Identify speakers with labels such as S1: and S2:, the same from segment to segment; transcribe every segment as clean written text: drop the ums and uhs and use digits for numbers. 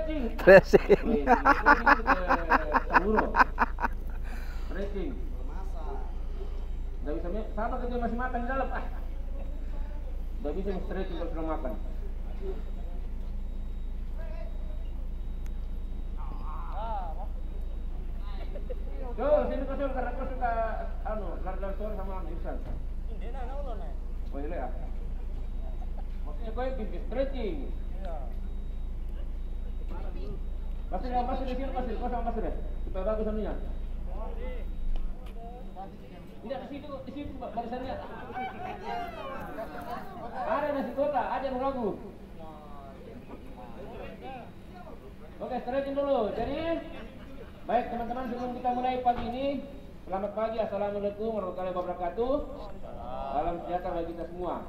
S1: stretching.
S2: Stretching.
S1: Seguro. Stretching. Nggak bisa sama kerja masih makan di dalam. Nggak bisa stretching kalau sudah makan. Jo, sini kau karena kau suka lari sore sama Irsan.
S3: Ini nak ulun nih.
S1: Oh iya ya. Maksudnya kau yang bikin stretching.
S3: Iya.
S1: Masih di sini masih, kau sama masih deh. Supaya bagus anunya. Tidak di situ barisannya. Ada nasi kota, ada yang ragu. Oke, stretching dulu. Jadi, baik teman-teman, sebelum kita mulai pagi ini, selamat pagi, assalamualaikum warahmatullahi wabarakatuh. Salam sejahtera bagi kita semua.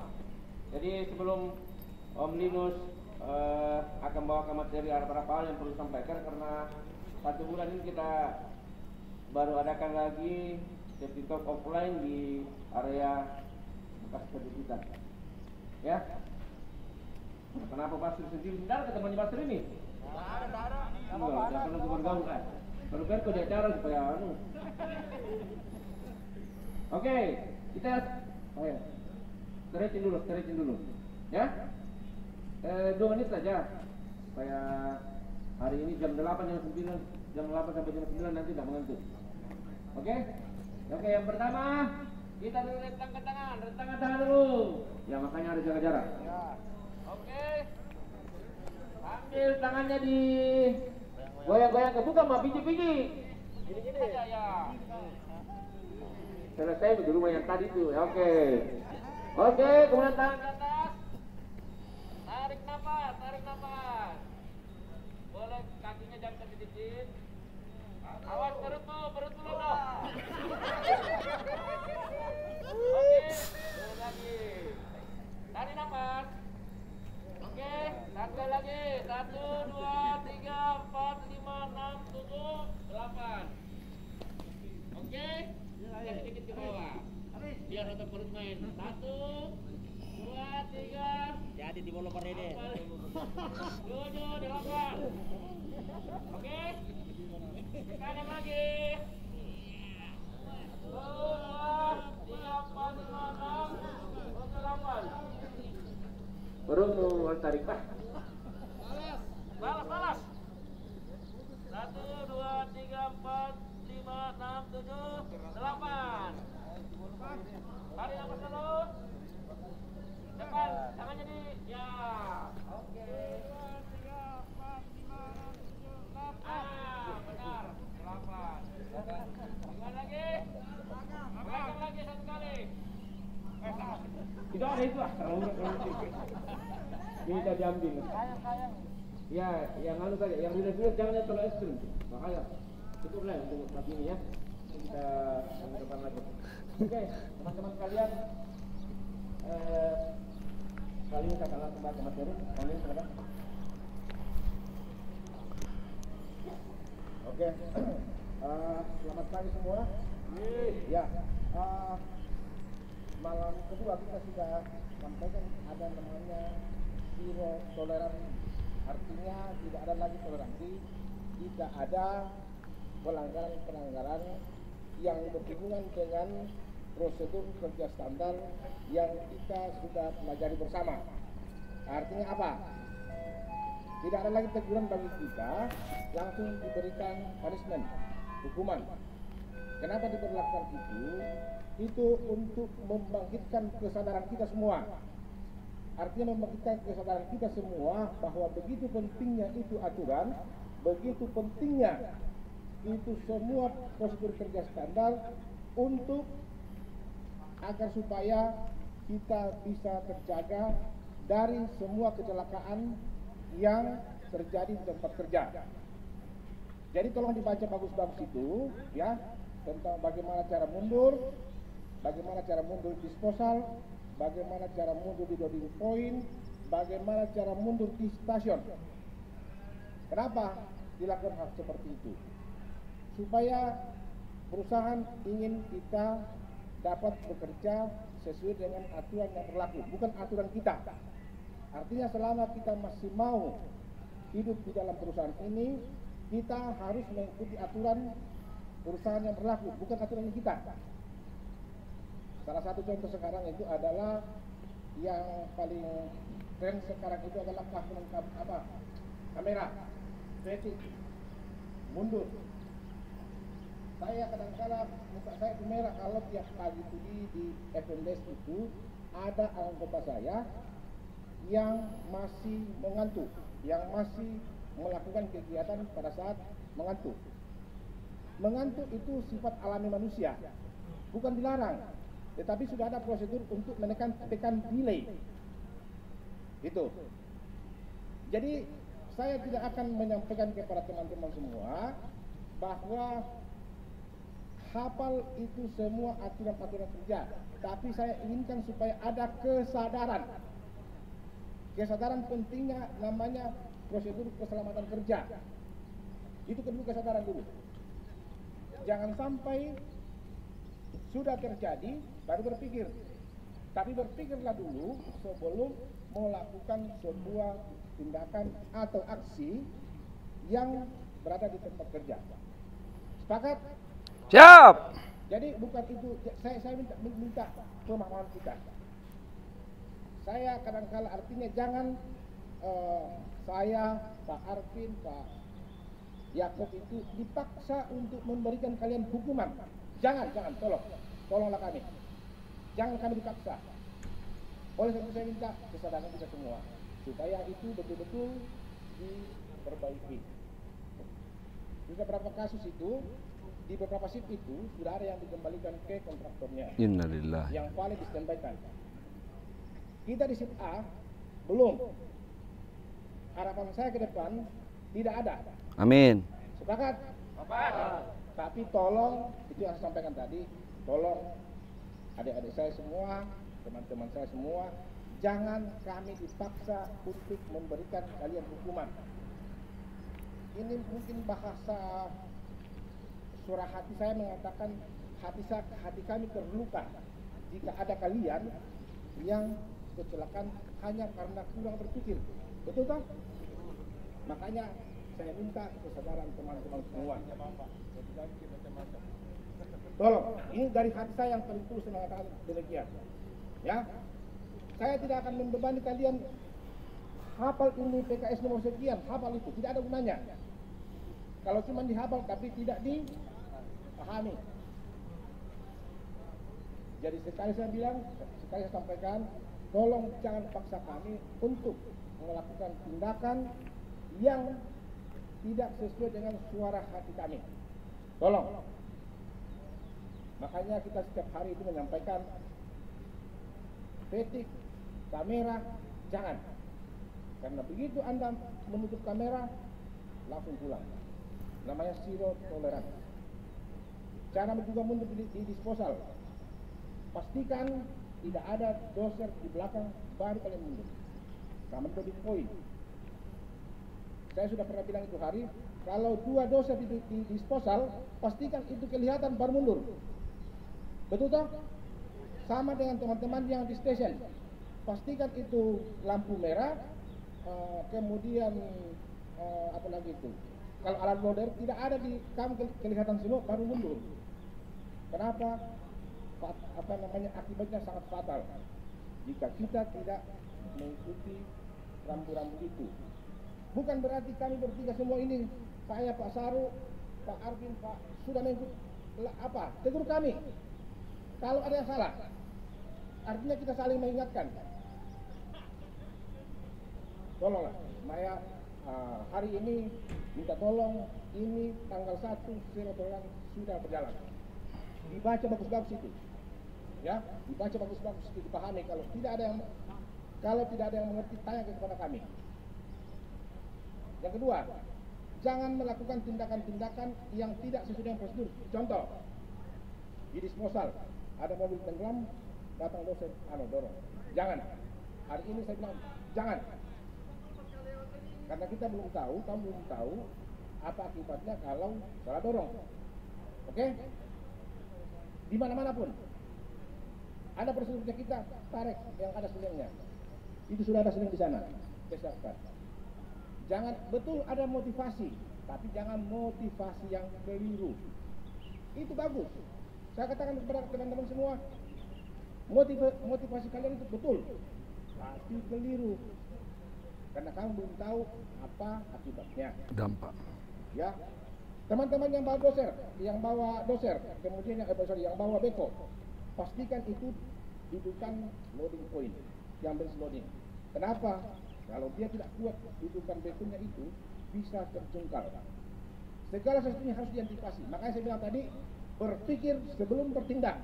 S1: Jadi sebelum Om Linus akan bawakan materi apa hal yang perlu disampaikan, karena 1 bulan ini kita baru adakan lagi safety talk offline di area bekas kedudukan. Ya. Kenapa Basri sendiri? Tidak ketemu di Basri ini?
S3: Ada.
S1: Jangan nunggu bergaul kan. Baru kau di acara supaya Oke, kita stretching dulu. Ya. 2 menit saja. Supaya hari ini jam 8 sampai jam 9 nanti tidak mengantuk. Oke, yang pertama kita dulu rentangkan tangan dulu. Ya, makanya harus jaga jarak.
S3: Ya.
S1: Oke. Ambil tangannya di goyang-goyang ke buka mah biji-biji. Gini aja ya. Selesai dulu yang tadi tuh. Oke, kemudian tangan ke atas. Tarik nafas. Boleh kakinya jangan sedikit. Awas perut dulu dong. Oke, lagi. Tarik nafas. Oke, tarik lagi. 1, 2, 3, 4, 5, 6, 7, 8. Oke, sedikit ke bawah. Biar otot perut main. 1, 2, 3.
S3: Jadi di bola parede.
S1: 7, 8. Oke. Kanan lagi. 2, 3, 4, 5, 6, 7, 8. Baru mau tarik pak. Balas. 1, 2, 3, 4, 5, 6, 7, 8. Tarik nafas dulu. Depan, tangannya di, ya. Oke. 2, 3, 4, 5, 6, 7, 8. Benar. 8. Gimana lagi? Belakang lagi 1 kali. Tidak ada itu ini kita diambil.
S3: Kayang.
S1: Ya, yang anu saja, yang rileks jangan terlalu ekstrim. Bahaya. Cukuplah untuk pagi ini ya. Kita depan lagi. Oke, teman-teman sekalian, kali ini kita akan langsung bahas materi. Kalian silakan. Oke, selamat pagi semua. Ya, malam kedua kita sudah sampaikan ada namanya zero toleransi. Artinya tidak ada lagi toleransi, tidak ada pelanggaran yang berhubungan dengan prosedur kerja standar yang kita sudah pelajari bersama. Artinya apa? Tidak ada lagi teguran bagi kita, langsung diberikan punishment, hukuman. Kenapa diberlakukan itu? Itu untuk membangkitkan kesadaran kita semua. Artinya membangkitkan kesadaran kita semua bahwa begitu pentingnya itu aturan, begitu pentingnya itu semua prosedur kerja standar untuk agar supaya kita bisa terjaga dari semua kecelakaan yang terjadi di tempat kerja. Jadi tolong dibaca bagus-bagus itu ya, tentang bagaimana cara mundur, bagaimana cara mundur disposal, bagaimana cara mundur di loading point, bagaimana cara mundur di stasiun. Kenapa dilakukan hal seperti itu? Supaya perusahaan ingin kita dapat bekerja sesuai dengan aturan yang berlaku, bukan aturan kita. Artinya selama kita masih mau hidup di dalam perusahaan ini, kita harus mengikuti aturan perusahaan yang berlaku, bukan aturan kita. Salah satu contoh sekarang itu adalah yang paling tren sekarang itu adalah kamera, fetish, mundur. Saya kadang-kala muka saya itu merah kalau tiap pagi itu di FMDes itu ada anggota saya yang masih mengantuk, yang masih melakukan kegiatan pada saat mengantuk. Mengantuk itu sifat alami manusia, bukan dilarang, tetapi sudah ada prosedur untuk tekan delay. Itu. Jadi saya tidak akan menyampaikan kepada teman-teman semua bahwa hafal itu semua aturan-aturan kerja, tapi saya inginkan supaya ada kesadaran. Kesadaran pentingnya namanya prosedur keselamatan kerja. Itu perlu kesadaran dulu. Jangan sampai sudah terjadi baru berpikir. Tapi berpikirlah dulu sebelum melakukan sebuah tindakan atau aksi yang berada di tempat kerja. Sepakat?
S2: Siap.
S1: Jadi bukan itu, saya minta pemahaman kita. Saya kadang-kala artinya jangan saya, Pak Arvin, Pak Yakob itu dipaksa untuk memberikan kalian hukuman. Jangan, tolonglah kami. Jangan kami dipaksa. Oleh sebab itu saya minta kesadaran kita semua supaya itu betul-betul diperbaiki. Di beberapa kasus itu, di beberapa shift itu sudah ada yang dikembalikan ke kontraktornya.
S2: Innalillah.
S1: Yang paling di-standby-kan. Kita di shift A belum. Harapan saya ke depan tidak ada.
S2: Amin.
S1: Sepakat? Tapi tolong, itu yang saya sampaikan tadi, tolong adik-adik saya semua, teman-teman saya semua, jangan kami dipaksa untuk memberikan kalian hukuman. Ini mungkin bahasa surah hati saya mengatakan hati kami terluka jika ada kalian yang kecelakaan hanya karena kurang berpikir. Betul tak? Makanya saya minta kesadaran teman-teman semua. Tolong, ini dari hati saya yang paling tulus mengatakan demikian. Ya, saya tidak akan membebani kalian hafal ini PKS nomor sekian, hafal itu tidak ada gunanya. Kalau cuma dihafal tapi tidak dipahami. Jadi sekali saya bilang, sekali saya sampaikan, tolong jangan paksa kami untuk melakukan tindakan yang tidak sesuai dengan suara hati kami. Tolong. Makanya kita setiap hari itu menyampaikan petik, kamera, jangan. Karena begitu Anda menutup kamera, langsung pulang. Namanya zero tolerance. Cara juga mundur di disposal. Pastikan tidak ada doser di belakang, baru kalian mundur. Sama di poin. Saya sudah pernah bilang itu hari, kalau dua doser di disposal, pastikan itu kelihatan baru mundur. Betul toh? Sama dengan teman-teman yang di station. Pastikan itu lampu merah, kemudian apa lagi itu? Kalau alat loader tidak ada di kamu kelihatan semua baru mundur. Kenapa? Akibatnya sangat fatal jika kita tidak mengikuti rambu-rambu itu. Bukan berarti kami bertiga semua ini, saya, Pak Saru, Pak Arvin, Pak sudah mengikuti tegur kami. Kalau ada yang salah, artinya kita saling mengingatkan. Tolonglah, Maya hari ini minta tolong, ini tanggal 1 Tolerance sudah berjalan. Dibaca bagus-bagus itu, ya, dibaca bagus-bagus itu, dipahami. Kalau tidak ada yang mengerti, tanya kepada kami. Yang kedua, jangan melakukan tindakan-tindakan yang tidak sesuai dengan prosedur. Contoh, di disposal ada mobil tenggelam, datang dosen, dorong. Jangan. Hari ini saya bilang jangan. Karena kita belum tahu, kamu belum tahu apa akibatnya kalau salah dorong. Oke? Di mana-mana pun ada prosedurnya, kita tarik yang ada selingnya. Itu sudah ada seling di sana. Siapkan. Jangan, betul ada motivasi, tapi jangan motivasi yang keliru. Itu bagus. Saya katakan kepada teman-teman semua, motivasi kalian itu betul, tapi keliru. Karena kamu belum tahu apa akibatnya.
S2: Dampak.
S1: Ya, teman-teman yang bawa doser, kemudian yang bawa beko, pastikan itu dudukan loading point, yang base loading. Kenapa? Kalau dia tidak kuat dudukan bekonya itu bisa terjungkal. Segala sesuatunya harus diantisipasi. Makanya saya bilang tadi, berpikir sebelum bertindak.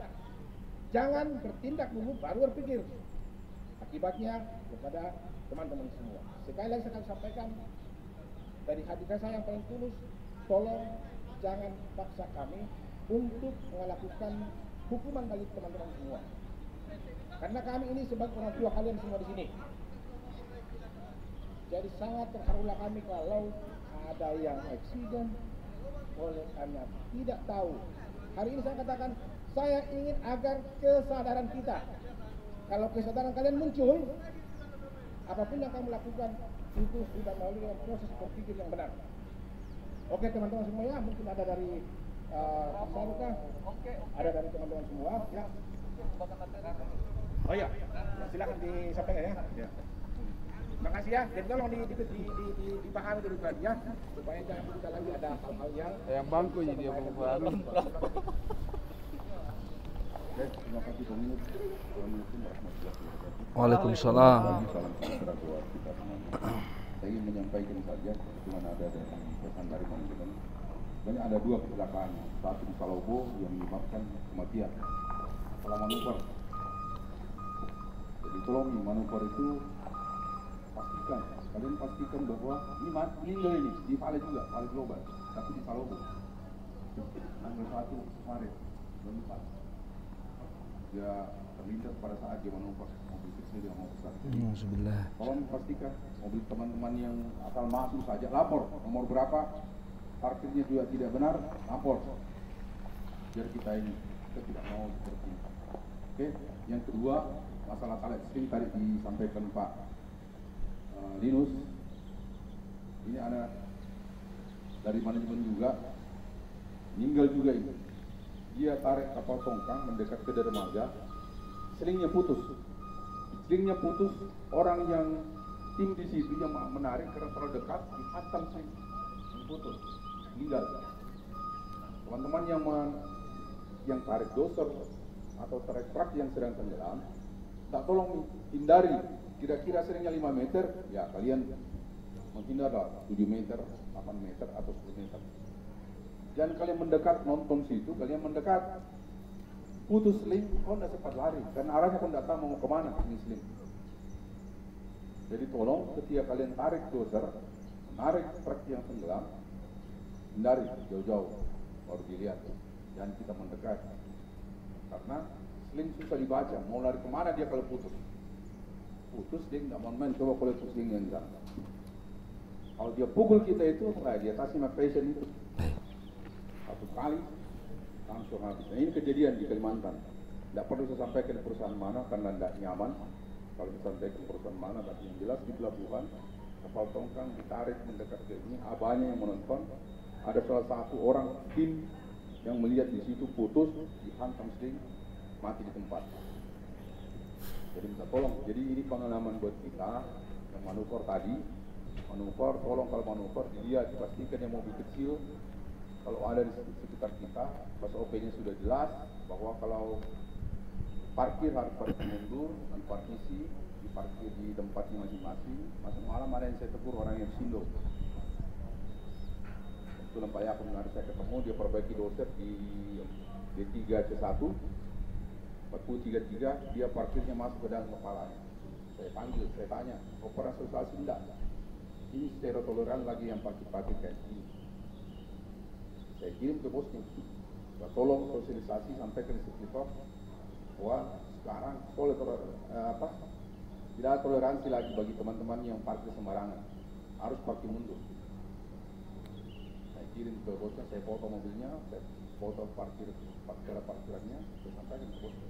S1: Jangan bertindak dulu baru berpikir. Akibatnya kepada teman-teman semua. Sekali lagi saya akan sampaikan dari hati saya yang paling tulus, tolong jangan paksa kami untuk melakukan hukuman bagi teman-teman semua. Karena kami ini sebagai orang tua kalian semua di sini. Jadi sangat terharulah kami kalau ada yang eksiden oleh karena tidak tahu. Hari ini saya katakan, saya ingin agar kesadaran kita. Kalau kesadaran kalian muncul, apapun yang kamu lakukan itu sudah melalui proses berpikir yang benar. Oke teman-teman semua ya, mungkin ada dari Saruka, ada dari teman-teman semua. Ya. Oh iya, ya, silakan disampaikan ya. Ya. Makasih ya, jadi tolong dipahami dulu kan ya, supaya jangan kita lagi ada hal-hal yang
S4: bangku jadi apa baru.
S5: Terima kasih Dominic.
S2: Waalaikumsalam.
S5: Salam sejahtera buat kita semuanya. Saya ingin menyampaikan saja, cuma ada dari pesan dari manajemen. Dan ada dua kecelakaan, satu di Salobo yang menyebabkan kematian. Salah manuver. Jadi tolong manuver itu pastikan, kalian pastikan bahwa ini di Vale juga, Vale Global, tapi di Salobo. Tanggal 1 Maret 2004. Dia terlindas pada saat dia manuver mobil kecil yang mau besar.
S2: Alhamdulillah.
S5: Tolong pastikan mobil teman-teman yang asal masuk saja lapor nomor berapa, parkirnya juga tidak benar, lapor. Biar kita tidak mau seperti ini. Oke, yang kedua masalah talek string tadi disampaikan Pak Linus. Ini ada dari manajemen juga, meninggal juga ini. Dia tarik kapal tongkang mendekat ke dermaga, selingnya putus. Selingnya putus, orang yang tim di situ yang menarik karena terlalu dekat, dihantam seling, putus, meninggal. Teman-teman yang tarik doser atau tarik truk yang sedang tenggelam, tak tolong hindari. Kira-kira selingnya 5 meter, ya kalian menghindarlah 7 meter, 8 meter atau 10 meter. Jangan kalian mendekat nonton situ, kalian mendekat putus seling, kau tidak sempat lari karena arahnya kau tidak tahu mau kemana ini seling. Jadi tolong ketika kalian tarik doser, tarik truk yang tenggelam, hindari jauh-jauh baru dilihat. Jangan kita mendekat karena seling susah dibaca, mau lari kemana dia kalau putus. Putus dia tidak mau main, coba kalau putus seling yang enggak. Kalau dia pukul kita itu, dia kasih passion itu. Satu kali langsung habis. Nah, ini kejadian di Kalimantan. Tidak perlu saya sampaikan perusahaan mana karena tidak nyaman kalau disampaikan perusahaan mana, tapi yang jelas di pelabuhan kapal tongkang ditarik mendekat ke ini. Abahnya yang menonton, ada salah satu orang tim yang melihat di situ putus, dihantam seling, mati di tempat. Jadi minta tolong. Jadi ini pengalaman buat kita yang manuver tadi. Manuver, tolong kalau manuver dia dipastikan yang mobil kecil. Kalau ada di sekitar kita, SOP-nya sudah jelas bahwa kalau parkir harus parkir mundur dan partisi diparkir di tempatnya masing-masing. Masuk malam ada yang saya tegur orang yang sindo. Itu Pak Yakub hari saya ketemu, dia perbaiki doser di D3C1 4033, dia parkirnya masuk ke dalam kepala. Saya panggil, saya tanya, kau pernah sosialisasi enggak? Ini stereo toleran lagi yang pakai kayak ini. Saya kirim ke bosnya, tolong sosialisasi sampaikan ke sekitar bahwa sekarang tidak ada toleransi lagi bagi teman-teman yang parkir sembarangan, harus parkir mundur. Saya kirim ke bosnya, saya foto mobilnya, saya foto parkirannya, saya sampaikan ke bosnya.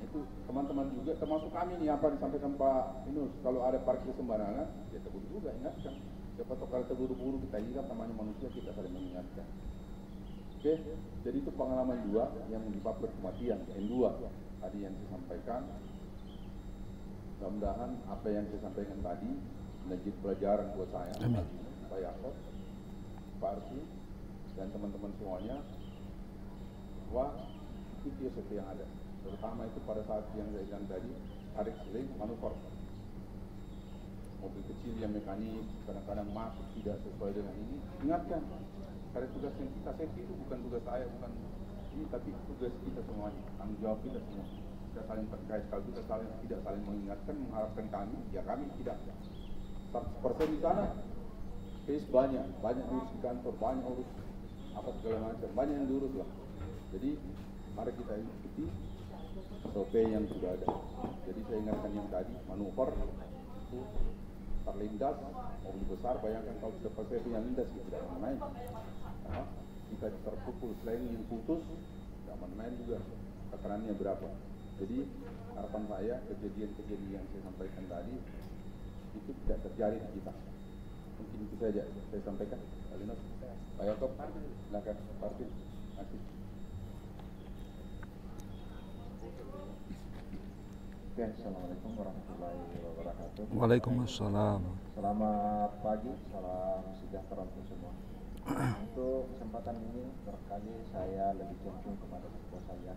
S5: Itu teman-teman juga, termasuk kami nih apa disampaikan Pak Inus, kalau ada parkir sembarangan, ya tegur juga, ingatkan. Siapa tahu kalau terburu-buru kita ingat, namanya manusia, kita saling mengingatkan. Oke, jadi itu pengalaman 2 yang menyebabkan kematian, N2 tadi yang saya sampaikan. Mudah-mudahan apa yang saya sampaikan tadi menjadi pelajaran buat saya, Pak Yaakob, Pak Arsi, dan teman-teman semuanya, bahwa itu SOP yang ada. Terutama itu pada saat yang saya bilang tadi, tarik seling, manuver. Mobil kecil yang mekanik, kadang-kadang masuk tidak sesuai dengan ini, ingatkan. Karena tugas yang kita safety itu bukan tugas saya, bukan ini, tapi tugas kita semuanya, tanggung jawab kita semua. Kita saling terkait, kalau kita tidak saling mengingatkan, mengharapkan kami, ya kami tidak. 100% di sana, case banyak urus di kantor, banyak urus apa segala macam, banyak yang diurus lah. Jadi mari kita ikuti SOP yang sudah ada. Jadi saya ingatkan yang tadi, manuver itu terlindas, mobil besar, bayangkan kalau sudah pakai yang lindas kita tidak main. Nah, kita terpukul, selain yang putus, tidak main juga, tekanannya berapa. Jadi harapan saya kejadian-kejadian yang saya sampaikan tadi itu tidak terjadi di kita. Mungkin itu saja saya sampaikan. Pak Linus, Pak Yaakob, silakan Pak Arsi.
S4: Oke, assalamualaikum warahmatullahi wabarakatuh.
S2: Waalaikumsalam.
S4: Selamat pagi, salam sejahtera untuk semua. Untuk kesempatan ini barangkali saya lebih cenderung kepada proposal ya,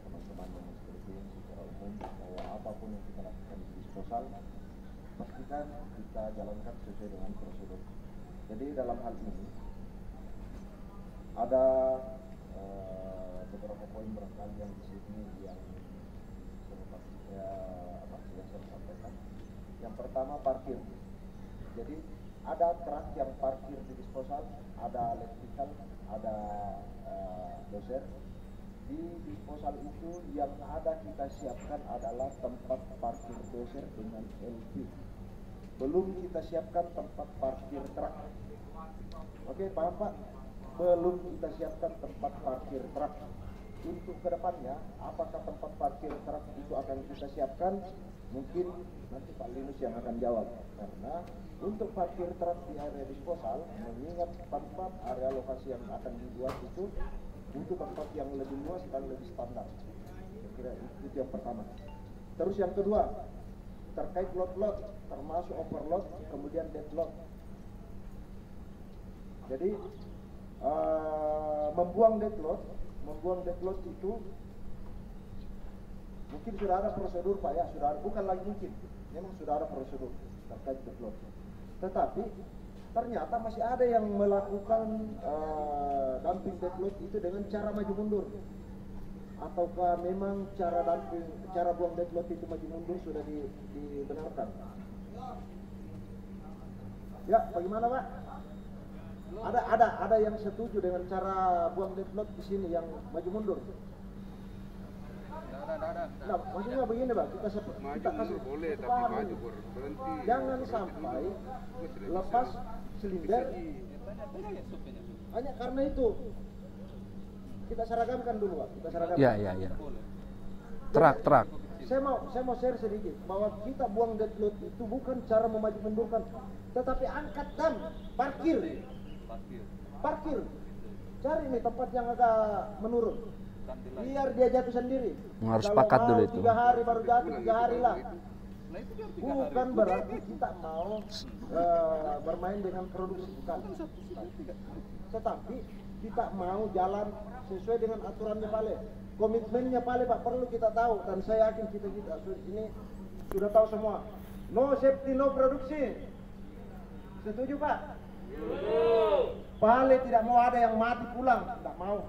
S4: teman-teman yang mengikuti secara umum bahwa apapun yang kita lakukan di disposal pastikan kita jalankan sesuai dengan prosedur. Jadi dalam hal ini ada beberapa poin barangkali yang di sini yang sudah saya sampaikan. Yang pertama parkir. Jadi ada truk yang parkir di disposal, ada electrical, ada dozer. Di disposal itu yang ada kita siapkan adalah tempat parkir dozer dengan LV. Belum kita siapkan tempat parkir truk. Oke, paham Pak? Belum kita siapkan tempat parkir truk. Untuk kedepannya, apakah tempat parkir truk itu akan kita siapkan? Mungkin nanti Pak Linus yang akan jawab. Karena untuk parkir truk di area disposal, mengingat tempat area lokasi yang akan dibuat itu untuk tempat yang lebih luas dan lebih standar. Kira-kira itu yang pertama. Terus yang kedua, terkait load, termasuk overload, kemudian deadload. Jadi membuang deadload itu mungkin sudah ada prosedur Pak ya, sudah ada, bukan lagi mungkin, memang sudah ada prosedur terkait deadload. Tetapi ternyata masih ada yang melakukan dumping deadload itu dengan cara maju mundur. Ataukah memang cara buang deadload itu maju mundur sudah dibenarkan? Ya, bagaimana Pak? Ada yang setuju dengan cara buang deadlock di sini yang maju mundur? Nah, maksudnya begini Pak, kita kasih
S5: boleh, tapi
S4: paham
S5: maju
S4: ini.
S5: berhenti.
S4: Jangan sampai lepas silinder. Hanya karena itu kita seragamkan dulu Pak, kita seragamkan.
S2: Ya. Truk.
S4: Saya mau share sedikit bahwa kita buang deadlock itu bukan cara memaju mundurkan, tetapi angkat dam, parkir. Cari nih tempat yang agak menurun, biar dia jatuh sendiri.
S2: Harus sepakat dulu itu.
S4: 3 hari baru jatuh, 3 hari lah. Bukan berarti kita mau bermain dengan produksi, bukan. Tetapi kita mau jalan sesuai dengan aturannya Pale. Komitmennya Pale Pak perlu kita tahu, dan saya yakin kita ini sudah tahu semua. No safety, no produksi. Setuju Pak? Pale tidak mau ada yang mati pulang, tidak mau.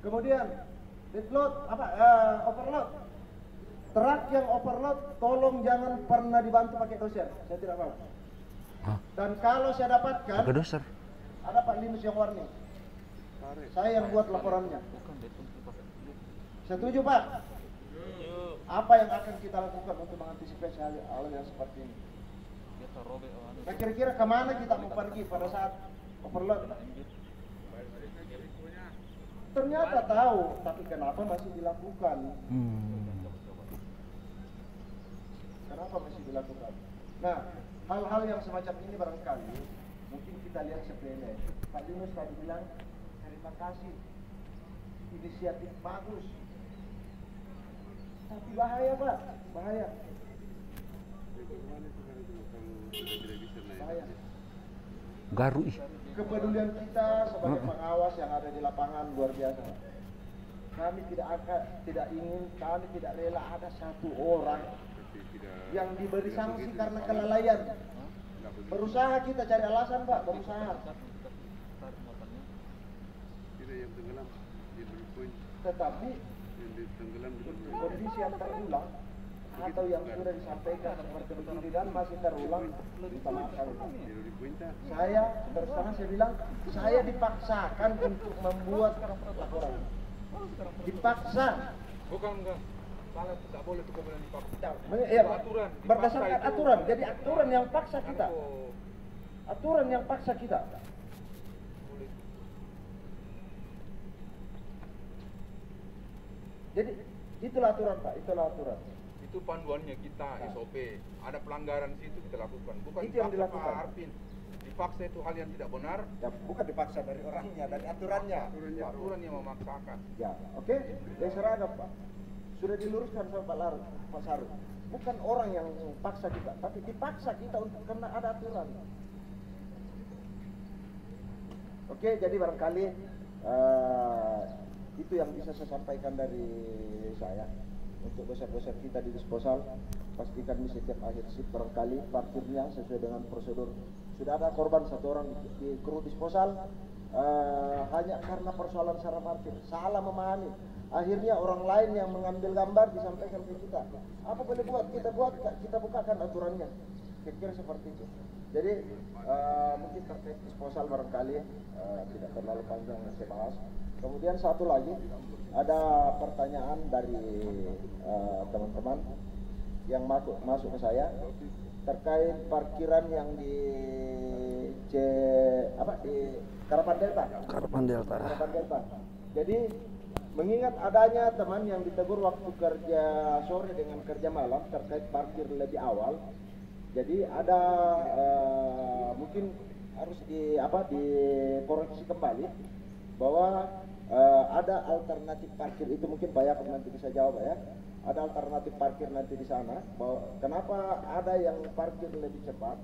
S4: Kemudian deadload overload. Truk yang overload tolong jangan pernah dibantu pakai dozer. Saya tidak mau. Dan kalau saya dapatkan
S2: Pakai doser.
S4: ada Pak Linus yang warning. Saya yang buat laporannya. Setuju Pak? Apa yang akan kita lakukan untuk mengantisipasi hal yang seperti ini? Nah, kira-kira kemana kita mau pergi pada saat overload? Ternyata tahu, tapi kenapa masih dilakukan? Kenapa masih dilakukan? Nah, hal-hal yang semacam ini barangkali mungkin kita lihat sepele. Pak Linus tadi bilang terima kasih, inisiatif bagus. Tapi bahaya Pak, bahaya. Bahaya.
S2: Garu ih.
S4: Kepedulian kita sebagai pengawas yang ada di lapangan luar biasa. Kami tidak ingin, kami tidak rela ada satu orang yang diberi sanksi karena kelalaian. Berusaha kita cari alasan Pak, berusaha. Tetapi kondisi yang terulang atau yang sudah disampaikan seperti begini dan masih terulang, minta maaf kami. Saya terus terang saya bilang, saya dipaksakan untuk membuat laporan. Dipaksa.
S5: Bukan. Salah, tidak boleh itu kemudian dipaksa.
S4: Ya, berdasarkan aturan. Jadi aturan yang paksa kita. Aturan yang paksa kita. Jadi itulah aturan Pak, itulah aturan.
S5: Itu panduannya kita, SOP. Ada pelanggaran situ kita lakukan. Bukan
S4: Itu yang
S5: dipaksa,
S4: dilakukan.
S5: Pak Arvin. Dipaksa itu hal yang tidak benar.
S4: Ya, bukan dipaksa dari orangnya, dari aturannya.
S5: Aturan yang memaksakan.
S4: Ya, oke. Ya seragam Pak. Sudah diluruskan sama Pak Saru. Bukan orang yang paksa kita, tapi dipaksa kita untuk karena ada aturan. Oke, jadi barangkali itu yang bisa saya sampaikan dari saya. Untuk dosen-dosen kita di disposal, pastikan di setiap akhir shift barangkali parkirnya sesuai dengan prosedur. Sudah ada korban satu orang di kru disposal hanya karena persoalan saraf parkir, salah memahami. Akhirnya orang lain yang mengambil gambar disampaikan ke kita. Apa boleh buat? Kita bukakan aturannya. Kira-kira seperti itu. Jadi mungkin terkait disposal barangkali tidak terlalu panjang yang saya bahas. Kemudian satu lagi, ada pertanyaan dari teman-teman yang masuk ke saya terkait parkiran yang di di Karapan Delta.
S2: Karapan Delta.
S4: Karapan Delta. Jadi mengingat adanya teman yang ditegur waktu kerja sore dengan kerja malam terkait parkir lebih awal, jadi ada mungkin harus dikoreksi kembali bahwa ada alternatif parkir itu, mungkin Pak Yakob nanti bisa jawab ya. Ada alternatif parkir nanti di sana. Bahwa kenapa ada yang parkir lebih cepat?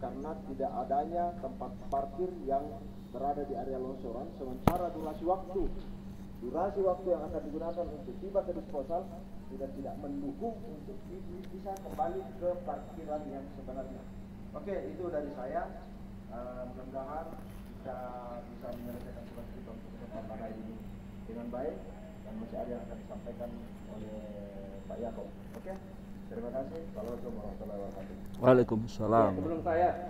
S4: Karena tidak adanya tempat parkir yang berada di area longsoran, sementara durasi waktu yang akan digunakan untuk tiba ke disposal sudah tidak mendukung untuk bisa kembali ke parkiran yang sebenarnya. Oke, itu dari saya. Mudah-mudahan kita bisa menyelesaikan tugas kita untuk kesempatan hari ini dengan baik, dan masih ada yang akan disampaikan oleh Pak Yakob. Oke, terima kasih. Assalamualaikum warahmatullahi wabarakatuh.
S2: Waalaikumsalam.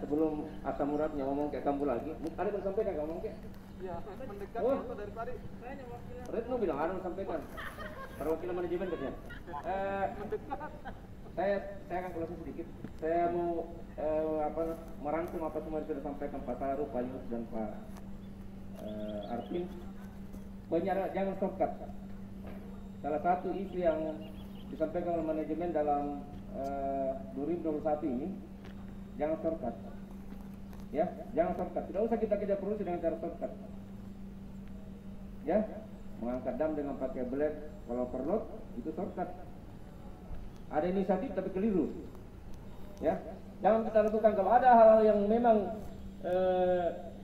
S6: Sebelum Asa Muradnya ngomong kayak kamu lagi, ada yang sampaikan kamu ngomong kayak?
S3: Iya, mendekat dari tadi. Saya wakilnya.
S6: Retno bilang ada yang sampaikan. Perwakilan manajemen katanya. Saya akan closing sedikit. Saya mau merangkum apa semua yang sudah disampaikan Pak Saru, Pak Yunus dan Pak Arvin. Jangan shortcut. Salah satu isu yang disampaikan oleh manajemen dalam 2021 ini, jangan shortcut. Ya, jangan shortcut. Tidak usah kita kejar produksi dengan cara shortcut. Ya, mengangkat dam dengan pakai blade kalau perlu itu shortcut. Ada inisiatif tapi keliru. Ya, jangan kita lakukan. Kalau ada hal-hal yang memang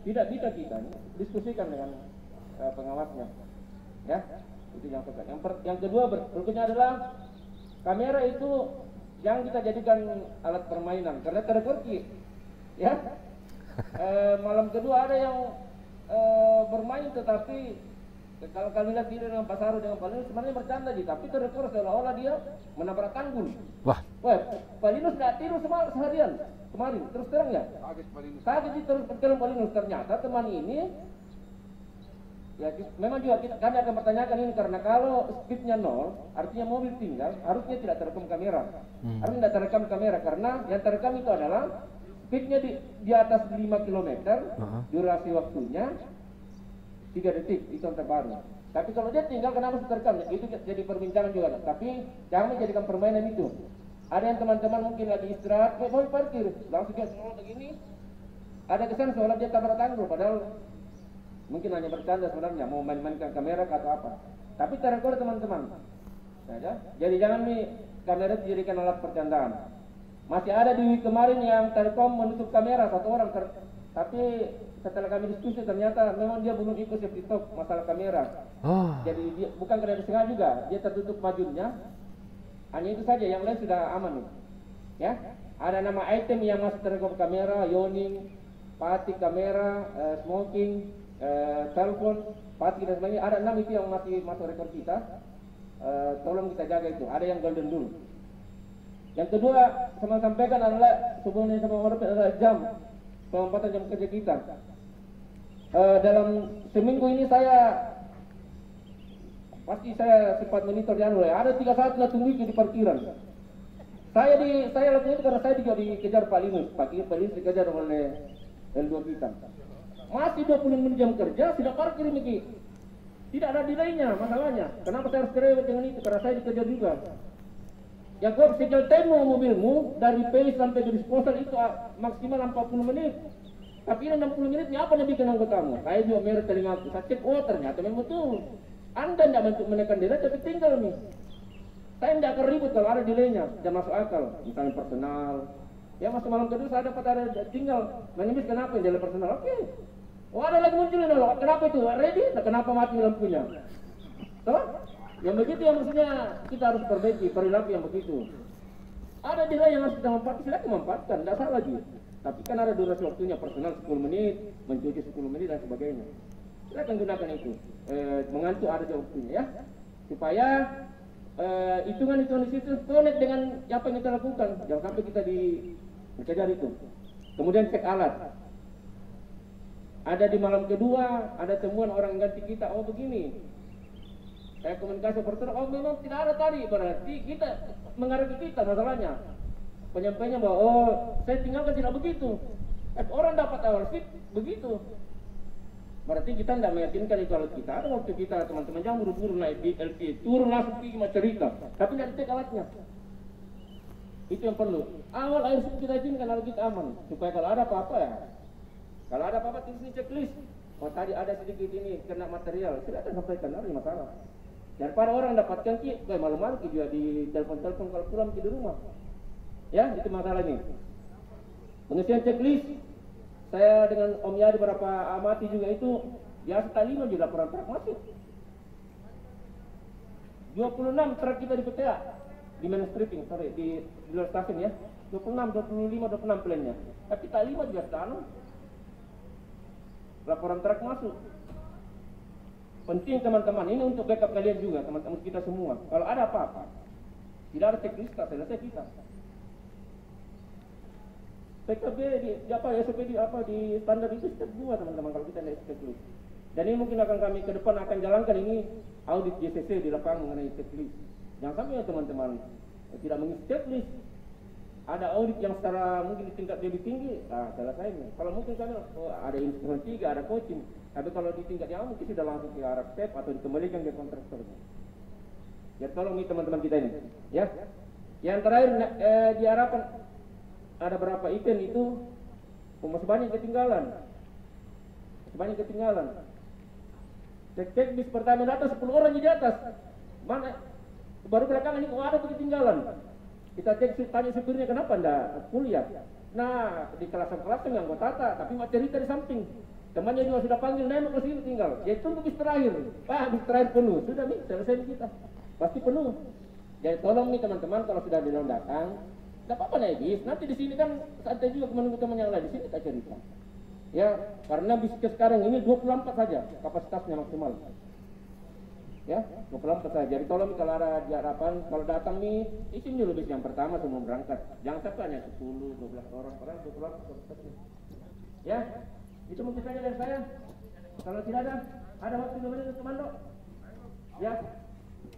S6: tidak bisa kita diskusikan dengan pengawasnya. Ya, itu yang shortcut. Yang kedua berikutnya adalah kamera itu jangan kita jadikan alat permainan karena terkorki. Ya. Malam kedua ada yang bermain, tetapi kalau kami lihat video dengan Pak Saru dengan Pak Linus sebenarnya bercanda aja, tapi terrekor seolah-olah dia menabrak tanggul.
S2: Wah,
S6: Pak Linus nggak tidur seharian kemarin, terus terang ya. Kaget terus terang Pak Linus, ternyata teman ini ya memang juga kami akan pertanyakan ini, karena kalau speednya 0 artinya mobil tinggal, harusnya tidak terekam kamera. Harusnya tidak terekam kamera karena yang terekam itu adalah speednya di atas 5 km, durasi waktunya 3 detik, itu yang terbaru. Tapi kalau dia tinggal kenapa terekam? Itu jadi perbincangan juga. Tapi jangan jadikan permainan itu. Ada yang teman-teman mungkin lagi istirahat, mau parkir, langsung dia scroll begini. Ada kesan seolah dia tabrak tanggul, padahal mungkin hanya bercanda sebenarnya, mau main-mainkan kamera atau apa. Tapi terekor teman-teman. Jadi jangan kamera dijadikan alat percandaan. Masih ada di kemarin yang Telkom menutup kamera satu orang, tapi setelah kami diskusi ternyata memang dia belum ikut safety talk masalah kamera. Jadi dia, bukan karena disengaja juga, dia tertutup majunya. Hanya itu saja, yang lain sudah aman nih. Ya, ada nama item yang masih terekam kamera, yawning, patik kamera, smoking, telepon, patik dan sebagainya. Ada 6 itu yang masih masuk rekor kita. Tolong kita jaga itu. Ada yang golden dulu. Yang kedua, saya sampaikan adalah sebelumnya sama orang adalah jam penempatan jam kerja kita. Dalam seminggu ini saya sempat monitor di anu, ada 3 saat lah tunggu di parkiran. Saya lakukan itu karena saya juga dikejar Pak Linus dikejar oleh L2 kita. Masih 20 menit jam kerja sudah parkir ini. Tidak ada delaynya masalahnya. Kenapa saya harus cerewet dengan itu? Karena saya dikejar juga. Ya kau segel temu mobilmu dari PI sampai ke disposal itu maksimal 40 menit. Tapi ini 60 menit ini apa yang bikin anggotamu? Saya juga merek telingaku. Saya cek, ternyata memang betul. Anda tidak menekan delay tapi tinggal nih. Saya tidak akan ribut kalau ada delaynya, tidak masuk akal. Misalnya personal. Ya masuk malam kedua saya dapat ada tinggal mengemis kenapa delay personal. Oke. Ada lagi muncul ini loh. Kenapa itu? Ready? Kenapa mati lampunya? Toh? Yang begitu yang maksudnya kita harus perbaiki perilaku yang begitu. Ada delay yang harus kita manfaatkan, silakan manfaatkan, tidak salah lagi. Tapi kan ada durasi waktunya personal 10 menit, mencuci 10 menit dan sebagainya. Silakan gunakan itu. Mengantuk ada waktunya ya. Supaya hitungan-hitungan di situ connect dengan apa yang kita lakukan. Jangan sampai kita dikejar itu. Kemudian cek alat. Ada di malam kedua, ada temuan orang ganti kita. Oh begini. Saya komunikasi pertama, memang tidak ada tadi. Berarti kita mengarah ke kita masalahnya. Penyampainya bahwa saya tinggalkan tidak begitu. Orang dapat awal sih begitu. Berarti kita tidak meyakinkan itu alat kita. Ada waktu kita teman-teman jangan buru-buru naik di LP, turun langsung pergi cerita. Tapi tidak dicek alatnya. Itu yang perlu. Awal air kita izinkan alat kita aman. Supaya kalau ada apa-apa ya. Kalau ada apa-apa tulis checklist. Oh tadi ada sedikit ini kena material. Silakan sampaikan, ada masalah. Daripada orang dapatkan kayak malu-malu juga di telepon-telepon kalau pulang di rumah. Ya, itu masalah ini. Pengisian checklist. Saya dengan Om Yadi beberapa amati juga itu ya sekitar 5 juga laporan truk masuk. 26 truk kita di PTA di main stripping, sorry, di luar stasiun ya. 26, 25, 26 plannya. Tapi kita 5 juga sekarang laporan truk masuk. Penting teman-teman, ini untuk backup kalian juga, teman-teman kita semua. Kalau ada apa-apa, tidak ada checklist, selesai kita. PKB SOP di standar itu step 2 teman-teman kalau kita naik checklist. Dan ini mungkin akan kami ke depan akan jalankan ini audit JCC di lapangan mengenai checklist. Jangan sampai ya teman-teman tidak mengisi checklist. Ada audit yang secara mungkin di tingkat lebih tinggi, selesai. Kalau mungkin kami ada instrumen 3, ada coaching. Tapi kalau di tingkat yang mungkin sudah langsung ke arah step atau dikembalikan ke kontraktor. Ya tolong nih teman-teman kita ini, ya. Yang terakhir diharapkan ada berapa event itu masih banyak ketinggalan. Cek bis pertama di atas 10 orang di atas. Mana baru belakangan ini ada ketinggalan. Kita cek tanya supirnya kenapa enggak kuliah. Nah, di kelas-kelas yang nggak tata, tapi mau cerita di samping. Temannya juga sudah panggil, nembak ke sini tinggal. Ya tunggu bis terakhir. Pak, bis terakhir penuh. Sudah nih, selesai kita. Pasti penuh. Jadi tolong nih teman-teman kalau sudah di datang, tidak apa-apa naik bis. Nanti di sini kan santai juga menunggu teman yang lain. Di sini kita cerita. Ya, karena bis sekarang ini 24 saja kapasitasnya maksimal. Ya, 24 saja. Jadi tolong kalau ada harapan, kalau datang nih, isi dulu bis yang pertama sebelum berangkat. Jangan sampai hanya 10, 12 orang, padahal 24 kapasitasnya. Ya, itu mungkin saja dari saya. Kalau tidak ada waktu 2 menit untuk mandok. Ya,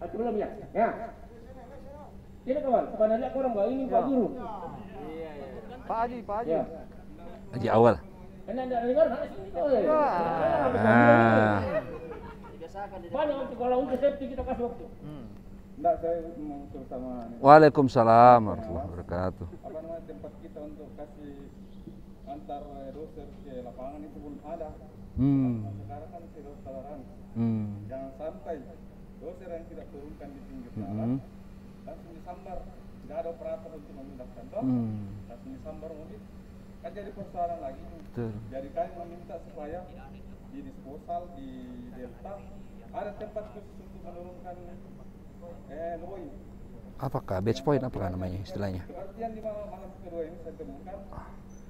S6: belum ya. Ya. Tidak kawan, sebenarnya orang bawa ini Pak Guru.
S3: Iya. Pak Haji.
S6: Ya.
S2: Haji awal.
S6: Anda dengar? Sini kau. Mana untuk kalau untuk safety kita kasih waktu.
S3: Enggak, saya mau sama
S2: Waalaikumsalam warahmatullahi wabarakatuh.
S3: apa namanya tempat kita untuk kasih antar doser ke lapangan itu belum ada. Sekarang kan sudah toleran. Jangan sampai doser yang tidak turunkan di pinggir jalan langsung disambar. Tidak ada operator untuk memindahkan langsung disambar mobil. Kan jadi persoalan lagi.
S2: Betul.
S3: Jadi kami meminta supaya di disposal di Delta ada tempat khusus untuk menurunkan loboi.
S2: Apakah batch point apakah namanya istilahnya?
S3: Pengertian di malam kedua ini saya temukan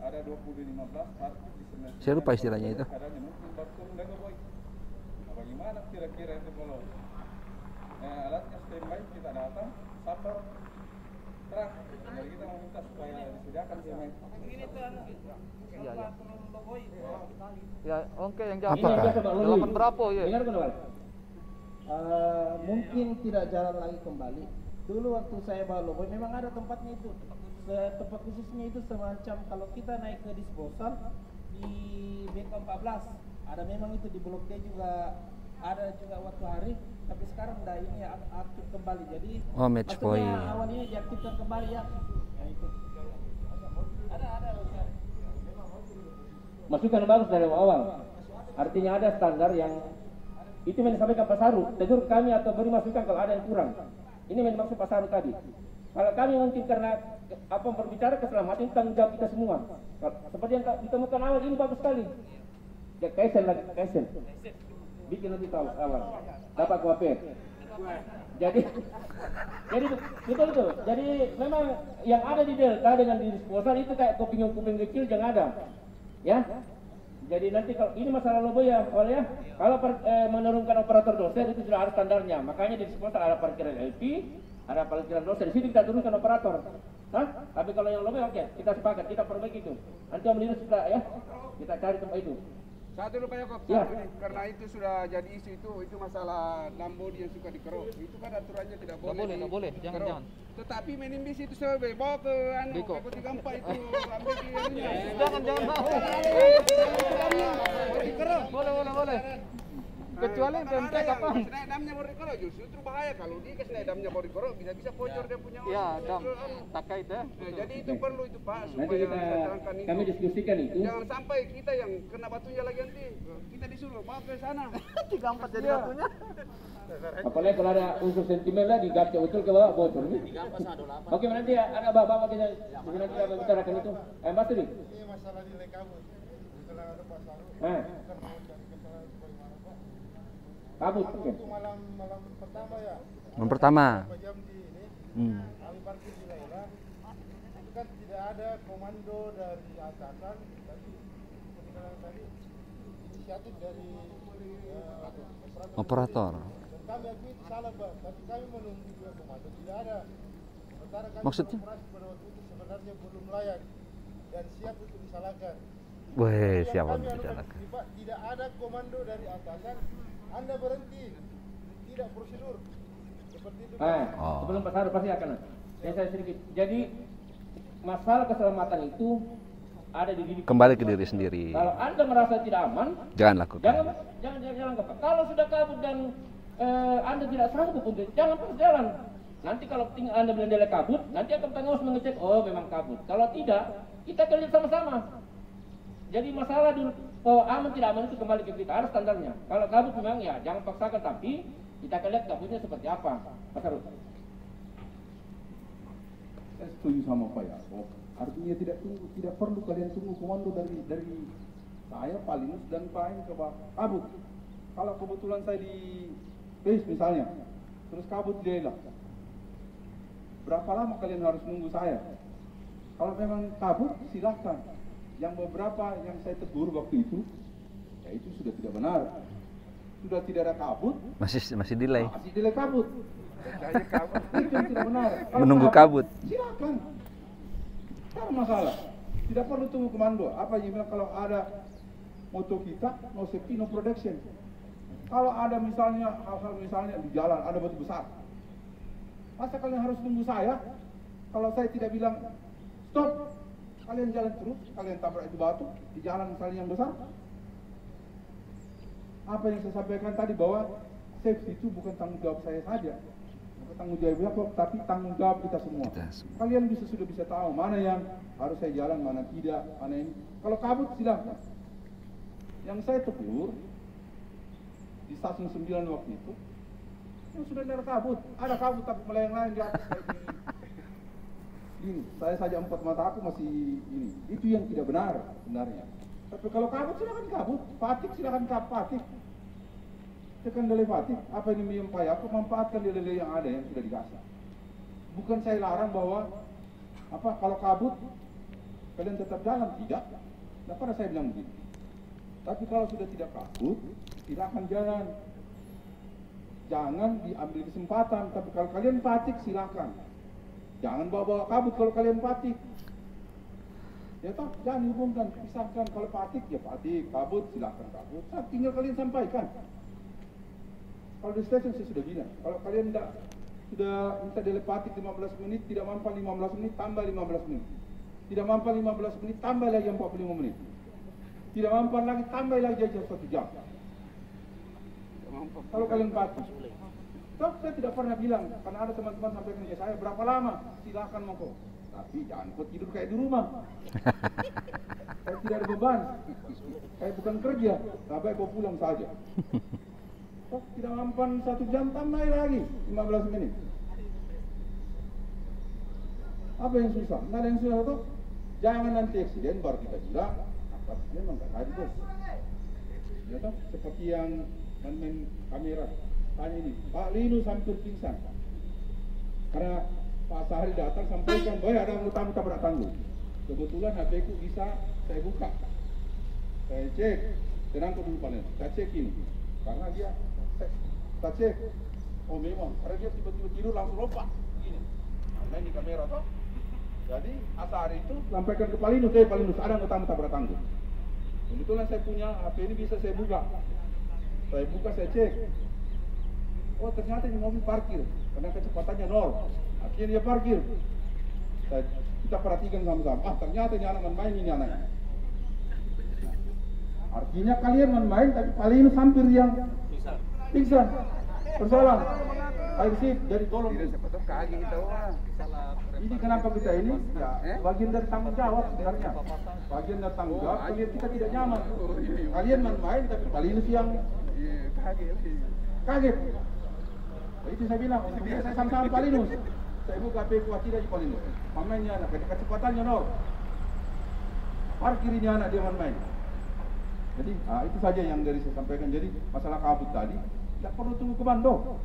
S3: ada 20-15 parkir di sana.
S2: Saya lupa istilahnya itu.
S3: Kadangnya mungkin baru turun dan loboi. Nah, bagaimana kira-kira itu kalau alatnya standby kita datang sambar terang. Jadi kita meminta supaya disediakan standby.
S7: Iya, ya. Ya, oke yang
S2: Apakah?
S7: jawab. Delapan berapa ya?
S6: Dengar kan, Bang?
S1: Mungkin tidak jalan lagi kembali. Dulu waktu saya bawa loboi memang ada tempatnya itu. Tempat khususnya itu semacam kalau kita naik ke disposal di BK14 ada memang itu di Blok D juga ada juga waktu hari, tapi sekarang udah ini ya aktif kembali. Jadi
S2: Match point.
S1: awal ini diaktifkan kembali ya. Ya itu. Ada.
S6: Masukan bagus dari awal. Artinya ada standar yang itu yang disampaikan Pak Saru. Tegur kami atau beri masukan kalau ada yang kurang. Ini yang dimaksud Pak Saru tadi. Kalau kami mungkin karena apa berbicara keselamatan tanggung jawab kita semua. Seperti yang ditemukan awal ini bagus sekali. Ya Kaisen. Bikin nanti tahu awal. Dapat kuape. Jadi betul itu. Jadi memang yang ada di Delta dengan di disposal itu kayak kuping kecil jangan ada. Ya. Jadi nanti kalau ini masalah loboi ya, awalnya kalau menurunkan operator dosen itu sudah ada standarnya. Makanya di disposal ada parkiran LP, ada parkiran dosen. Di sini kita turunkan operator. Tapi kalau yang loboi oke, kita sepakat, kita perbaiki itu. Nanti Om Linus kita ya, kita cari tempat itu.
S8: Satu lupa Yakob,
S6: Ya.
S8: karena itu sudah jadi isu itu masalah lambodi yang suka dikerok. Itu kan aturannya tidak boleh.
S7: Nggak boleh, jangan,
S8: dikerok.
S7: jangan.
S8: Tetapi menimbis itu sebab bawa ke
S7: Beko.
S8: Beko 34 itu ambil di anunya.
S7: Jangan mau. Boleh. Kecuali pemtek apa?
S8: Senai damnya mau dikerok justru bahaya kalau dia senai damnya mau dikerok bisa bocor dia punya orang.
S7: Ya, dam. Takait ya.
S8: Nah, jadi itu perlu itu Pak
S6: Nanti
S8: supaya
S6: kita
S8: saya terangkan itu.
S6: kami diskusikan itu.
S8: Jangan sampai kita yang kena batunya lagi nanti kita disuruh bawa ke sana.
S7: 34 jadi batunya.
S6: Apalagi kalau ada unsur sentimen lagi gacor betul ke bawah bocor nih. Oke, nanti ada bapak kita nanti kita bicarakan itu. Mas Tri.
S9: Ini masalah nilai kabut. Setelah ada Pak Saru,
S6: Eh,
S9: bukan mau cari kesalahan sebagaimana Pak.
S6: kabut. Oke.
S9: Itu malam pertama ya.
S2: Yang pertama.
S9: Beberapa jam di ini, kami parkir di Laila. Itu kan tidak ada komando dari atasan, tapi sebenarnya tadi inisiatif dari
S2: Operator.
S9: Dan kami akui itu salah Pak, tapi kami menunggu juga komando tidak ada. Sementara kami
S2: Maksudnya?
S9: beroperasi pada waktu itu sebenarnya belum layak dan siap untuk disalahkan.
S2: Weh,
S9: Yang
S2: siapa
S9: kami anukan
S2: bicara?
S9: ini, Pak, tidak ada komando dari atasan. Anda berhenti, tidak prosedur. Seperti itu. Pak.
S6: Sebelum Pak Saru pasti akan. Saya sedikit. Jadi masalah keselamatan itu ada di diri.
S2: Kembali ke diri sendiri.
S6: Kalau Anda merasa tidak aman,
S2: Jangan lakukan.
S6: jangan lakukan. Kalau sudah kabut dan Anda tidak sanggup untuk jangan terus jalan. Nanti kalau Anda bilang dia kabut, nanti akan pengawas mengecek, oh memang kabut. Kalau tidak, kita akan lihat sama-sama. Jadi masalah dulu, oh aman tidak aman itu kembali ke kita, harus standarnya. Kalau kabut memang ya jangan paksakan, tapi kita akan lihat kabutnya seperti apa. Pak Saru.
S5: Saya setuju sama Pak Yakob. Artinya tidak perlu kalian tunggu komando dari saya, Pak Linus dan Pak Ain ke kabut. Kalau kebetulan saya di base misalnya, terus kabut di Lela, berapa lama kalian harus nunggu saya? Kalau memang kabut, silahkan. Yang beberapa yang saya tegur waktu itu, ya itu sudah tidak benar. Sudah tidak ada kabut,
S2: Masih delay.
S5: masih delay kabut. Itu yang tidak benar. Kalau
S2: Menunggu kabut.
S5: Silakan. Tidak ada masalah. Tidak perlu tunggu komando. Apa yang bilang kalau ada moto kita, no safety, no production. Kalau ada misalnya hal-hal misalnya di jalan ada batu besar, masa kalian harus tunggu saya? Kalau saya tidak bilang stop, kalian jalan terus, kalian tabrak itu batu di jalan misalnya yang besar. Apa yang saya sampaikan tadi bahwa safety itu bukan tanggung jawab saya saja, bukan tanggung jawab Yakob, tapi tanggung jawab kita semua. Kalian sudah bisa tahu mana yang harus saya jalan, mana tidak, mana ini. Kalau kabut silahkan. Yang saya tegur di stasiun 9 waktu itu, yang sudah ada kabut, tapi melayang-layang di atas kayak gini. Ini, saya saja 4 mata aku masih ini. Itu yang tidak benar sebenarnya. Tapi kalau kabut silakan kabut, patik silakan patik. Tekan delay patik, apa ini menyempai aku memanfaatkan delay yang ada yang sudah dikasih. Bukan saya larang bahwa kalau kabut kalian tetap jalan, tidak. Nah, pada saya bilang begini. Tapi kalau sudah tidak kabut, silakan jalan. Jangan diambil kesempatan. Tapi kalau kalian patik silakan. Jangan bawa-bawa kabut kalau kalian patik. Ya toh, jangan hubungkan, pisahkan. Kalau patik ya patik, kabut silakan kabut. Nah, tinggal kalian sampaikan. Kalau di stasiun saya sudah bilang, kalau kalian sudah minta delay patik 15 menit, tidak mampu 15 menit, tambah 15 menit. Tidak mampu 15 menit, tambah lagi 45 menit. Tidak mampu lagi, tambah lagi aja 1 jam. Kalau kalian patik. Toh, saya tidak pernah bilang, karena ada teman-teman sampaikan ke saya, berapa lama? Silakan monggo. Tapi jangan kau tidur kayak di rumah. Kayak tidak ada beban. Kayak bukan kerja. Sampai kau pulang saja. Oh, tidak mampan 1 jam, tambah lagi 15 menit. Apa yang susah? Nggak ada yang susah toh. Jangan nanti eksiden baru kita bilang apa memang nggak tadi bos. Ya toh, seperti yang main kamera tanya ini, Pak Linus hampir pingsan. Karena Pak Sahri datang sampaikan bahwa ada tamu tabrak tangguh. Kebetulan HP ku bisa saya buka. Saya cek, tenang dulu panel. Saya cek ini. Karena dia kita cek, oh memang, karena dia tiba-tiba tidur langsung lompat gini, main di kamera toh. Jadi Asari itu sampaikan ke Palinus, Palinus ada tamu tabrak tangguh. Kebetulan saya punya HP ini bisa saya buka. Saya buka, saya cek. Oh ternyata ini mobil parkir, karena kecepatannya 0. Akhirnya dia parkir. Kita perhatikan sama-sama. Ternyata ini anak main ini anaknya. Artinya kalian main tapi Palinus hampir yang pingsan. Persoalan air sip dari tolong. Ini kenapa kita ini? Ya, bagian dari tanggung jawab sebenarnya. Bagian dari tanggung jawab. Kalian kita tidak nyaman. Kalian main tapi Palinus yang kaget. Itu saya bilang. Saya sama-sama Palinus. Saya buka PQ tidak di Palinus. Pemainnya anak. Kecepatannya 0. Parkir ini anak dia main. Jadi itu saja yang dari saya sampaikan. Jadi masalah kabut tadi tidak perlu tunggu komando.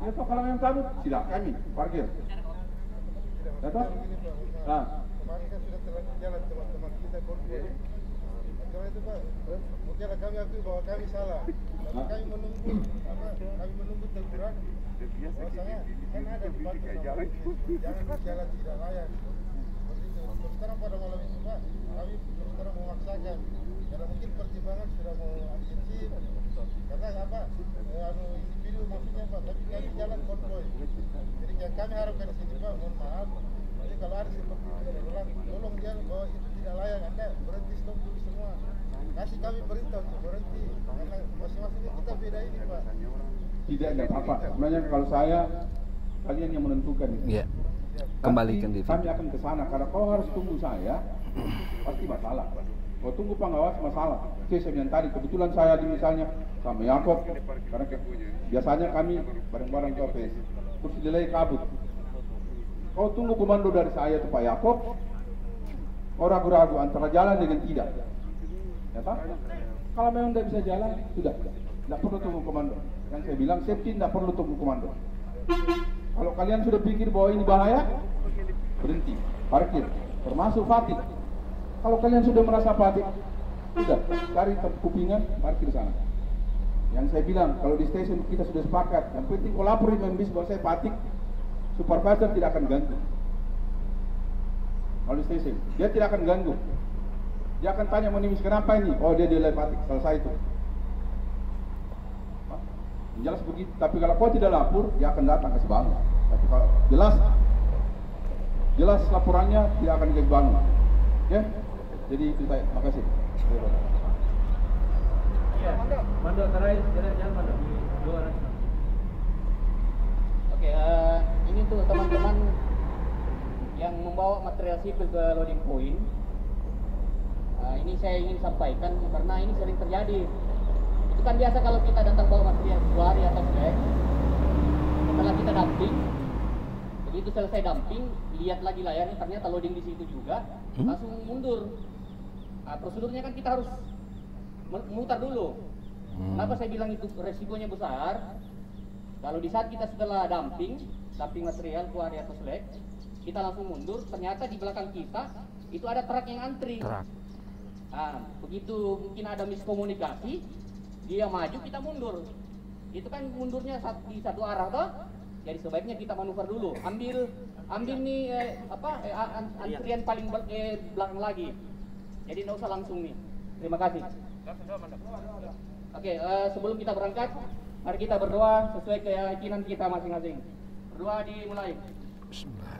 S5: Ya toh kalau yang kabut tidak kami parkir. Ya toh?
S9: Kemarin kan sudah terlanjur jalan teman-teman kita konvoy. Karena itu Pak, mungkin kami akui bahwa kami salah. Tapi kami menunggu teguran. Bahwasanya kan ada di batu jangan jalan tidak layak. Terus sekarang pada malam itu Pak, kami terus terang memaksakan karena mungkin pertimbangan sudah mau intensif karena apa individu maksudnya Pak, tapi kami jalan konvoy. Jadi yang kami harapkan di sini Pak, mohon maaf, jadi kalau ada seperti itu berulang, tolong jangan bahwa itu tidak layak, Anda berhenti stop dulu semua, kasih kami perintah untuk berhenti karena masing-masing kita beda ini Pak. Tidak ada apa-apa, sebenarnya kalau saya kalian yang menentukan itu.
S2: Iya. Kembalikan di
S5: kami akan ke sana karena kau harus tunggu saya pasti masalah. Kau tunggu pengawas masalah. Oke, saya bilang tadi kebetulan saya misalnya sama Yakob karena biasanya kami bareng-bareng ke OPS. Terus delay kabut. Kau tunggu komando dari saya itu Pak Yakob. Kau ragu-ragu antara jalan dengan tidak. Ya tak? Kalau memang tidak bisa jalan, sudah. Tidak perlu tunggu komando. Yang saya bilang safety tidak perlu tunggu komando. Kalau kalian sudah pikir bahwa ini bahaya, berhenti, parkir, termasuk Fatih. Kalau kalian sudah merasa Fatih, sudah cari kupingan, parkir sana. Yang saya bilang, kalau di stasiun kita sudah sepakat, yang penting kalau lapor dengan bis bahwa saya Fatih, supervisor tidak akan ganggu. Kalau di stasiun, dia tidak akan ganggu. Dia akan tanya menimis kenapa ini? Oh dia delay Fatih, selesai itu. Jelas begitu, tapi kalau kau tidak lapor, dia akan datang kasih bangun. Tapi kalau jelas laporannya tidak akan kasih bangun. Ya, jadi itu saya. Terima kasih.
S6: Ya, Mando terakhir, jangan Mando. Dua orang.
S10: Oke, ini untuk teman-teman yang membawa material sipil ke loading point. Ini saya ingin sampaikan karena ini sering terjadi. Itu kan biasa kalau kita datang bawa material kuari atau flag, setelah kita dumping, begitu selesai dumping, lihat lagi layarnya ternyata loading di situ juga, langsung mundur. Prosedurnya kan kita harus memutar dulu. Kenapa saya bilang itu resikonya besar? Kalau di saat kita setelah dumping material kuari atau slag, kita langsung mundur, ternyata di belakang kita itu ada truk yang antri. Begitu mungkin ada miskomunikasi, dia maju kita mundur. Itu kan mundurnya di satu arah toh. Jadi sebaiknya kita manuver dulu. Ambil nih antrian paling belakang lagi. Jadi nggak usah langsung nih. Terima kasih. Oke, sebelum kita berangkat, mari kita berdoa sesuai keyakinan kita masing-masing. Berdoa dimulai.
S2: Bismillah.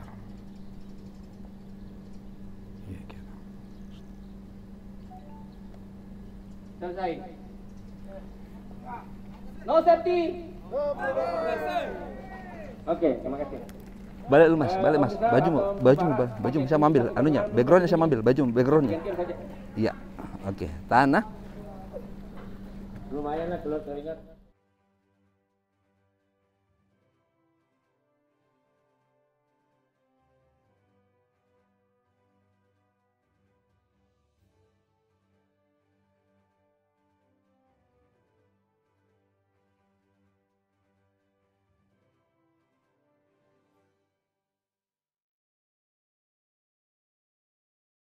S10: Selesai. No safety. Oke, terima kasih.
S2: Balik lu mas, baju saya mau ambil, anunya, backgroundnya saya mau ambil, backgroundnya. Iya, oke, tanah.
S6: Lumayan lah kalau teringat.